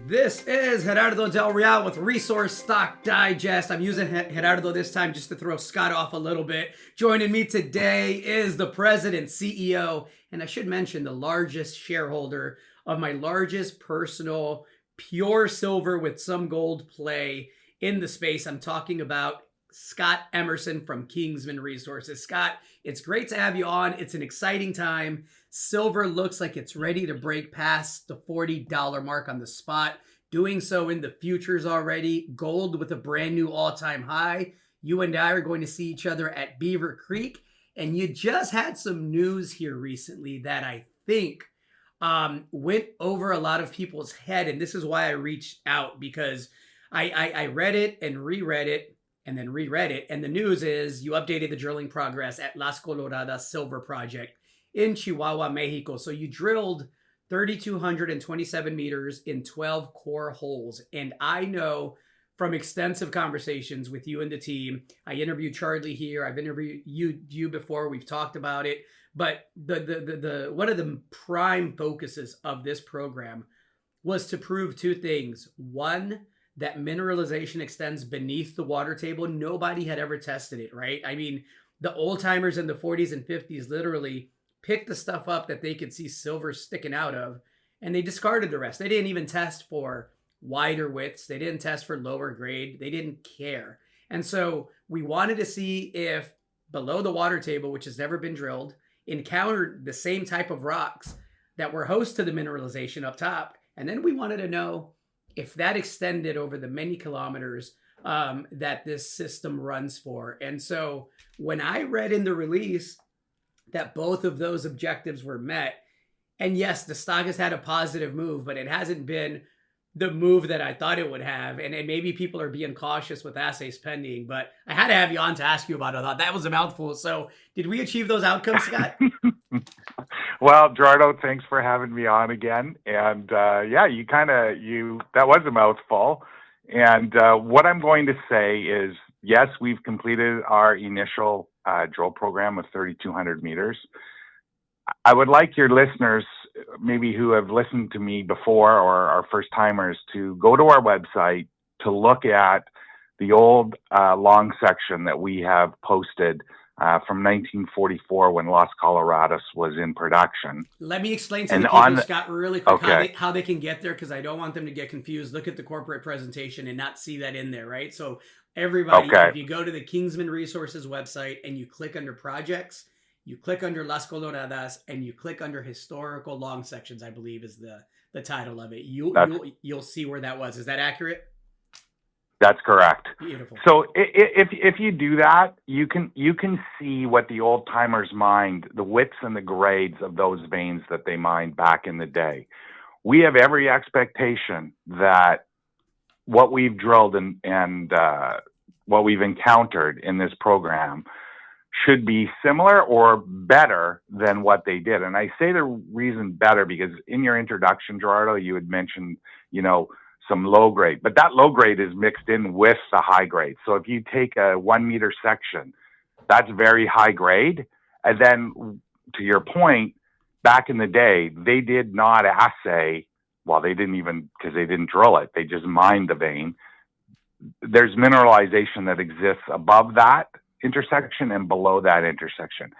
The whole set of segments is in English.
This is Gerardo Del Real with Resource Stock Digest. I'm using Gerardo this time just to throw Scott off a little bit. Joining me today is the president, CEO, and I should mention the largest shareholder of my largest personal pure silver with some gold play in the space. I'm talking about Scott Emerson from Kingsmen Resources. Scott, it's great to have you on. It's an exciting time. Silver looks like it's ready to break past the $40 mark on the spot, doing so in the futures already. Gold with a brand new all-time high. You and I are going to see each other at Beaver Creek, and you just had some news here recently that I think went over a lot of people's head, and this is why I reached out, because I read it and reread it and then reread it, and the news is you updated the drilling progress at Las Coloradas Silver Project in Chihuahua, Mexico. So you drilled 3,227 meters in 12 core holes. And I know from extensive conversations with you and the team, I interviewed Charlie here, I've interviewed you before, we've talked about it, but the one of the prime focuses of this program was to prove two things. One, that mineralization extends beneath the water table. Nobody had ever tested it, right? I mean, the old timers in the 40s and 50s literally picked the stuff up that they could see silver sticking out of, and they discarded the rest. They didn't even test for wider widths. They didn't test for lower grade. They didn't care. And so we wanted to see if below the water table, which has never been drilled, encountered the same type of rocks that were host to the mineralization up top. And then we wanted to know if that extended over the many kilometers that this system runs for. And so when I read in the release that both of those objectives were met, and yes, the stock has had a positive move, but it hasn't been the move that I thought it would have. And maybe people are being cautious with assays pending, but I had to have you on to ask you about it. I thought that was a mouthful. So did we achieve those outcomes, Scott? Well, Gerardo, thanks for having me on again. And that was a mouthful. And what I'm going to say is, yes, we've completed our initial drill program of 3,200 meters. I would like your listeners, maybe who have listened to me before or are first timers, to go to our website to look at the old long section that we have posted from 1944 when Las Coloradas was in production. Let me explain to the people, Scott, really quick how they can get there, because I don't want them to get confused. Look at the corporate presentation and not see that in there, right? So everybody, if you go to the Kingsmen Resources website and you click under projects, you click under Las Coloradas, and you click under historical long sections, I believe is the title of it. You'll see where that was. Is that accurate? That's correct. Beautiful. So if you do that, you can see what the old timers mined, the widths and the grades of those veins that they mined back in the day. We have every expectation that what we've drilled and what we've encountered in this program should be similar or better than what they did. And I say the reason better because in your introduction, Gerardo, you had mentioned, some low grade, but that low grade is mixed in with the high grade. So if you take a 1 meter section, that's very high grade. And then to your point, back in the day, they did not assay. Well, they didn't even, because they didn't drill it. They just mined the vein. There's mineralization that exists above that intersection and below that intersection.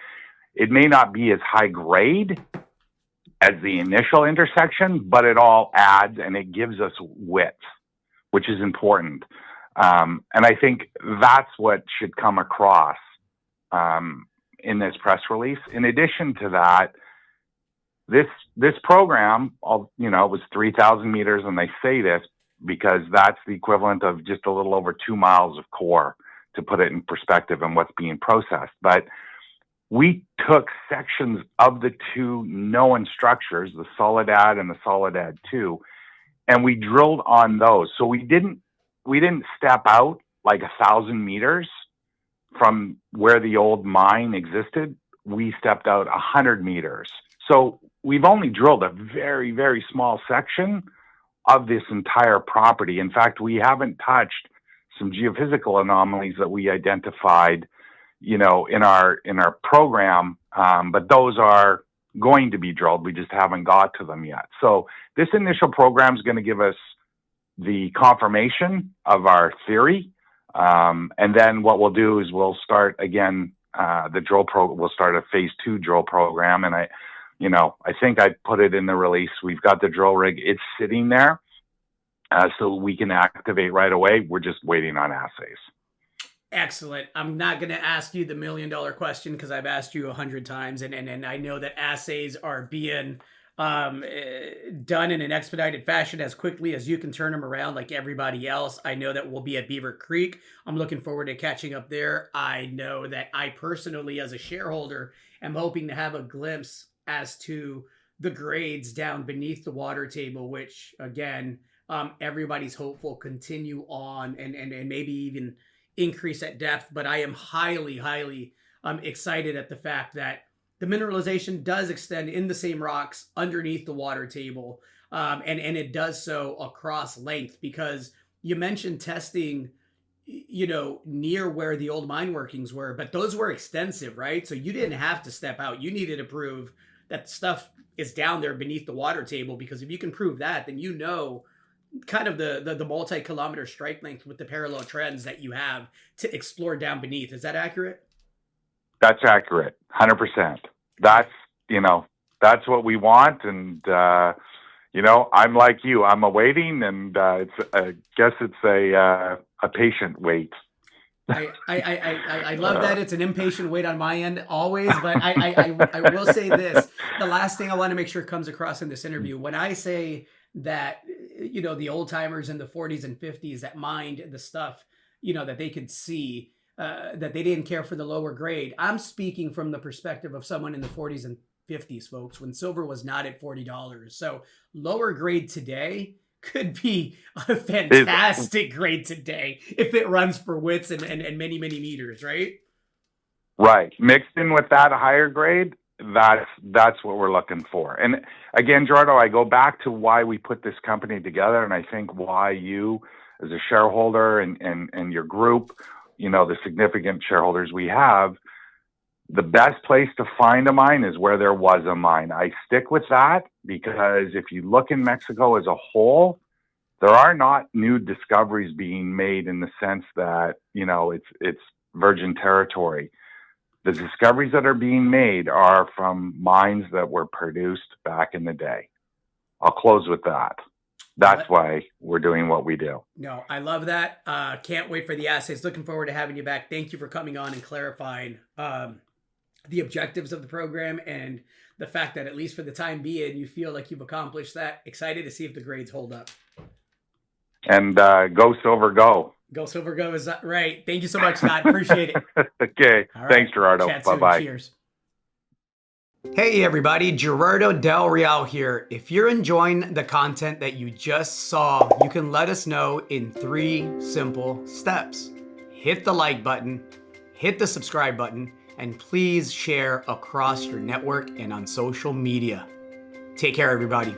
It may not be as high grade as the initial intersection, but it all adds and it gives us width, which is important. And I think that's what should come across in this press release. In addition to that, this program, was 3,000 meters, and they say this because that's the equivalent of just a little over 2 miles of core, to put it in perspective and what's being processed. But we took sections of the two known structures, the Soledad and the Soledad 2, and we drilled on those. So we didn't step out like 1,000 meters from where the old mine existed. We stepped out 100 meters. So we've only drilled a very, very small section of this entire property. In fact, we haven't touched some geophysical anomalies that we identified in our program, but those are going to be drilled. We just haven't got to them yet. So this initial program is going to give us the confirmation of our theory. And then what we'll do is we'll start again, we'll start a phase 2 drill program. And I think I put it in the release. We've got the drill rig. It's sitting there. So we can activate right away. We're just waiting on assays. Excellent. I'm not going to ask you the $1 million question because I've asked you 100 times, and I know that assays are being done in an expedited fashion as quickly as you can turn them around like everybody else. I know that we'll be at Beaver Creek. I'm looking forward to catching up there. I know that I personally, as a shareholder, am hoping to have a glimpse as to the grades down beneath the water table, which again, everybody's hopeful continue on and maybe even increase at depth. But I am highly excited at the fact that the mineralization does extend in the same rocks underneath the water table, and it does so across length, because you mentioned testing, near where the old mine workings were, but those were extensive, right? So you didn't have to step out. You needed to prove that the stuff is down there beneath the water table, because if you can prove that, then kind of the multi-kilometer strike length with the parallel trends that you have to explore down beneath. Is that accurate? That's accurate. 100%. That's what we want. And, I'm like you, I'm awaiting, and I guess it's a patient wait. I love that it's an impatient wait on my end always, but I will say this. The last thing I want to make sure comes across in this interview, when I say that, the old timers in the 40s and 50s that mined the stuff, that they could see, that they didn't care for the lower grade. I'm speaking from the perspective of someone in the 40s and 50s, folks, when silver was not at $40. So lower grade today could be a fantastic grade today if it runs for widths and many meters, right? Right. Mixed in with that higher grade, that's what we're looking for. And again, Gerardo, I go back to why we put this company together, and I think why you, as a shareholder, and your group, the significant shareholders we have, the best place to find a mine is where there was a mine. I stick with that because if you look in Mexico as a whole, there are not new discoveries being made in the sense that, it's virgin territory. The discoveries that are being made are from mines that were produced back in the day. I'll close with that. That's why we're doing what we do. No, I love that. Can't wait for the assays. Looking forward to having you back. Thank you for coming on and clarifying the objectives of the program and the fact that, at least for the time being, you feel like you've accomplished that. Excited to see if the grades hold up. And go Silver, go. Go Silver, go is that right. Thank you so much, Scott. Appreciate it. Okay. Right. Thanks, Gerardo. Bye-bye. Cheers. Hey everybody, Gerardo Del Real here. If you're enjoying the content that you just saw, you can let us know in 3 simple steps. Hit the like button, hit the subscribe button, and please share across your network and on social media. Take care, everybody.